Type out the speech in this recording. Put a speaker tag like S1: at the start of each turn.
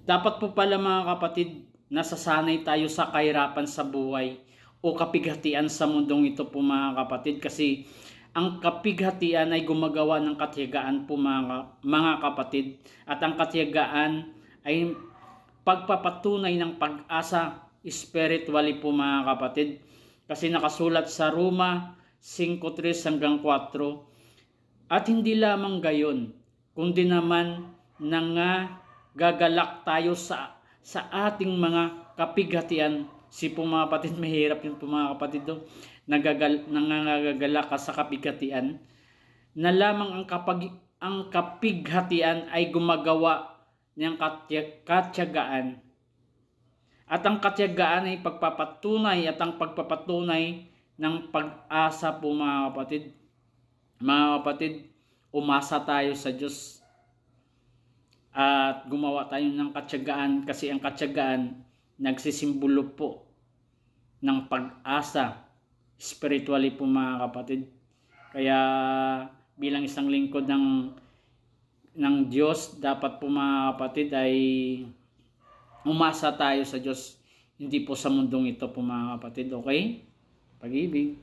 S1: Dapat po pala mga kapatid, nasasanay tayo sa kahirapan sa buhay o kapighatian sa mundong ito po mga kapatid, kasi ang kapighatian ay gumagawa ng katiyagaan po mga kapatid, at ang katiyagaan ay pagpapatunay ng pag-asa spiritually po mga kapatid, kasi nakasulat sa Roma 5:3 hanggang 4. At hindi lamang gayon, kundi naman gagalak tayo sa ating mga kapighatian. Si po mga kapatid, mahirap yun po mga kapatid do. Nangagagalak ka sa kapighatian, na lamang ang kapighatian ay gumagawa ng katiyagaan. At ang katiyagaan ay pagpapatunay, at ang pagpapatunay ng pag-asa po mga kapatid. Mga kapatid, umasa tayo sa Diyos at gumawa tayo ng katiyagaan, kasi ang katiyagaan nagsisimbolo po ng pag-asa spiritually po mga kapatid. Kaya bilang isang lingkod ng Diyos, dapat po mga kapatid ay umasa tayo sa Diyos, hindi po sa mundong ito po mga kapatid. Okay? Pag-ibig.